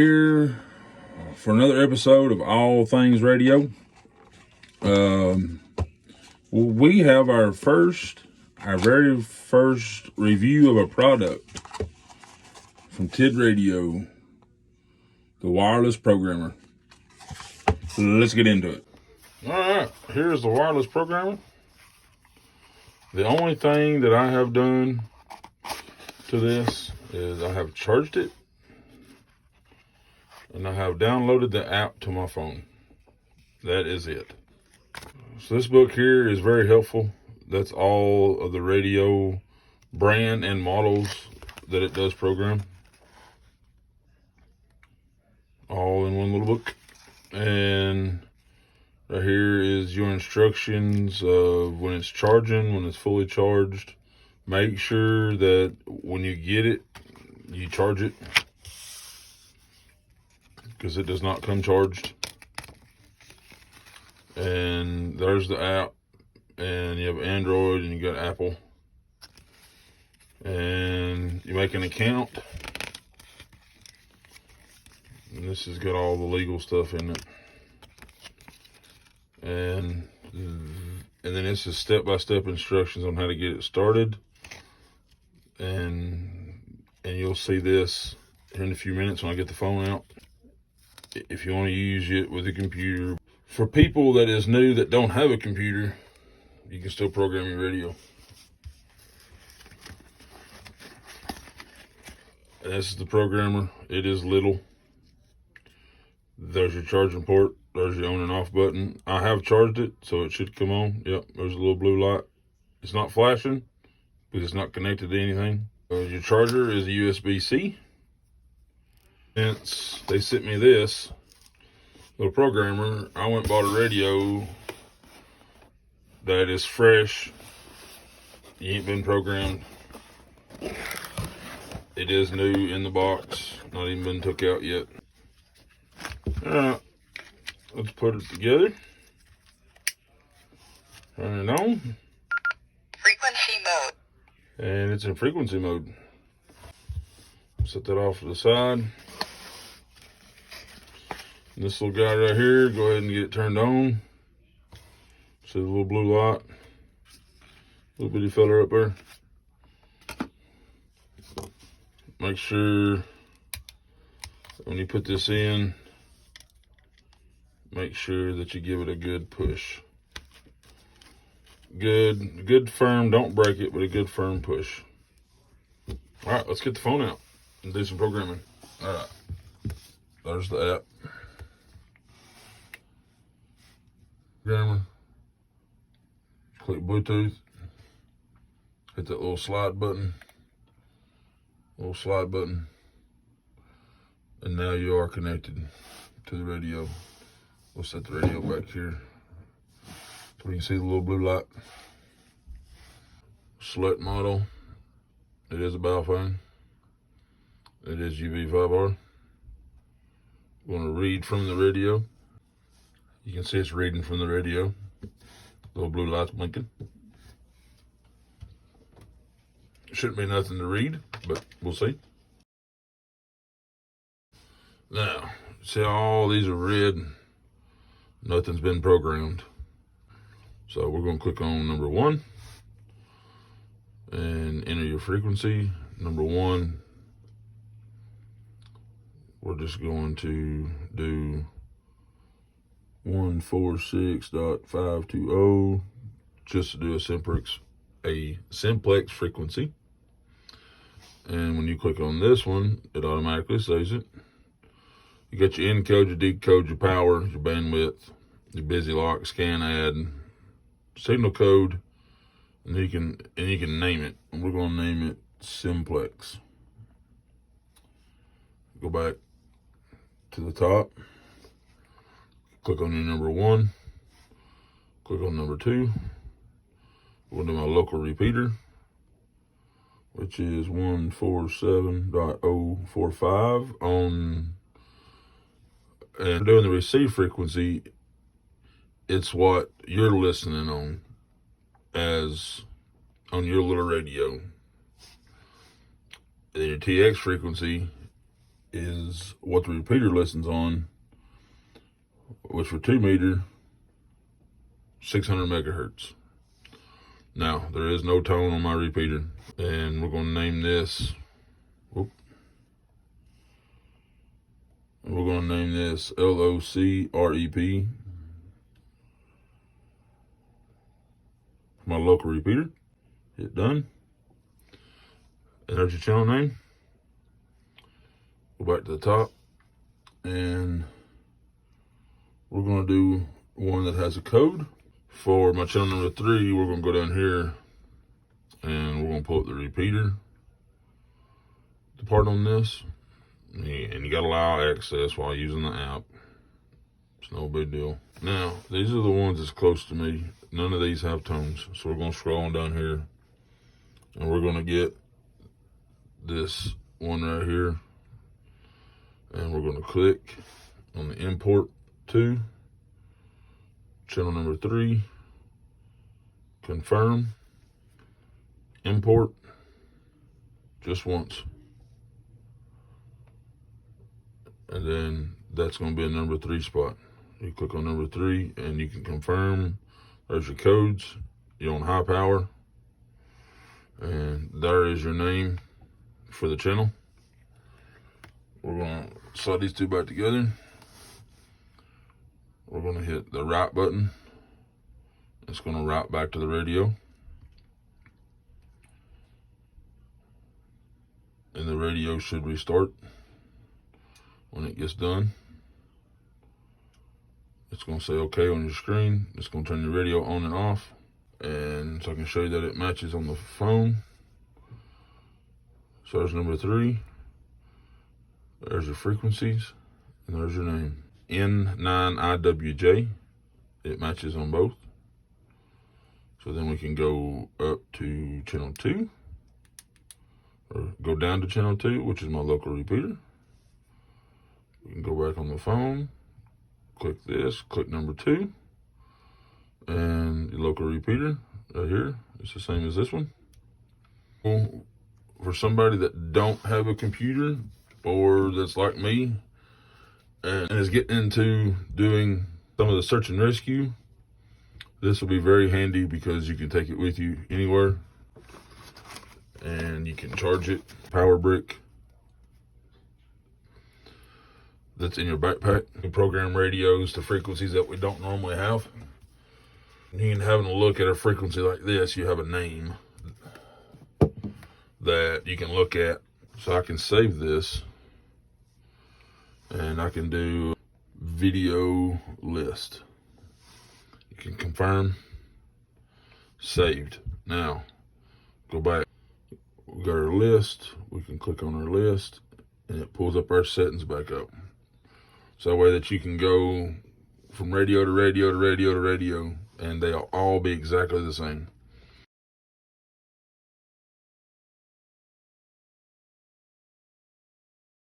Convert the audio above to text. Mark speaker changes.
Speaker 1: Here for another episode of All Things Radio. We have our very first review of a product from Tidradio, the wireless programmer. So let's get into it. All right, here's the wireless programmer. The only thing that I have done to this is I have charged it and I have downloaded the app to my phone. That is it. So this book here is very helpful. That's all of the radio brand and models that it does program. All in one little book. And right here is your instructions of when it's charging, when it's fully charged. Make sure that when you get it, you charge it, because it does not come charged. And there's the app, and you have Android and you got Apple, and you make an account, and this has got all the legal stuff in it, and then this is step-by-step instructions on how to get it started, and you'll see this here in a few minutes when I get the phone out. If you want to use it with a computer, for people that is new that don't have a computer, you can still program your radio. And this is the programmer. It is little. There's your charging port. There's your on and off button. I have charged it, so it should come on. Yep, there's a little blue light. It's not flashing because it's not connected to anything. Your charger is a USB-C. Since they sent me this little programmer, I went and bought a radio that is fresh. You ain't been programmed. It is new in the box, not even been took out yet. Alright, let's put it together. Turn it on.
Speaker 2: Frequency mode.
Speaker 1: And it's in frequency mode. Set that off to the side. This little guy right here, go ahead and get it turned on. See the little blue light? Little bitty fella up there. Make sure when you put this in, make sure that you give it a good push. Good firm, don't break it, but a good firm push. All right, let's get the phone out and do some programming. All right, there's the app. Programmer. Click Bluetooth. Hit that little slide button. And now you are connected to the radio. We'll set the radio back here so we can see the little blue light. Select model. It is a Baofeng. It is UV5R. We're going to read from the radio. You can see it's reading from the radio. Little blue light's blinking. Shouldn't be nothing to read, but we'll see. Now, see all these are red. Nothing's been programmed. So we're going to click on number 1 and enter your frequency. Number 1, we're just going to do 146.520 just to do a simplex frequency. And when you click on this one, it automatically saves it. You got your encode, your decode, your power, your bandwidth, your busy lock, scan, add, signal code, and you can name it. And we're going to name it simplex. Go back to the top. Click on your number 1. Click on number 2. We'll do my local repeater, which is 147.045 on, and doing the receive frequency, it's what you're listening on as on your little radio. And your TX frequency is what the repeater listens on, which for 2 meter, 600 megahertz. Now, there is no tone on my repeater, and we're going to name this, LOCREP, my local repeater. Hit done. And there's your channel name. Go back to the top, and we're going to do one that has a code. For my channel number 3, we're going to go down here, and we're going to pull up the repeater, the part on this. And you got to allow access while using the app. It's no big deal. Now, these are the ones that's close to me. None of these have tones. So we're going to scroll on down here, and we're going to get this one right here. And we're going to click on the import to channel number 3, confirm, import, just once. And then that's going to be a number 3 spot. You click on number 3 and you can confirm. There's your codes. You're on high power. And there is your name for the channel. We're going to slide these two back together. We're going to hit the right button. It's going to route back to the radio. And the radio should restart when it gets done. It's going to say okay on your screen. It's going to turn your radio on and off. And so I can show you that it matches on the phone. So there's number 3. There's your frequencies. And there's your name. N9IWJ. It matches on both. So then we can go up to channel 2. Or go down to channel 2, which is my local repeater. We can go back on the phone. Click this, click number 2, and your local repeater right here. It's the same as this one. For somebody that don't have a computer, or that's like me, and is getting into doing some of the search and rescue, this will be very handy because you can take it with you anywhere, and you can charge it. Power brick that's in your backpack. You can program radios to frequencies that we don't normally have. You can having a look at a frequency like this, you have a name that you can look at. So I can save this, and I can do video list. You can confirm, saved. Now, go back. We got our list. We can click on our list, and it pulls up our settings back up. So that way that you can go from radio to radio to radio to radio, and they'll all be exactly the same.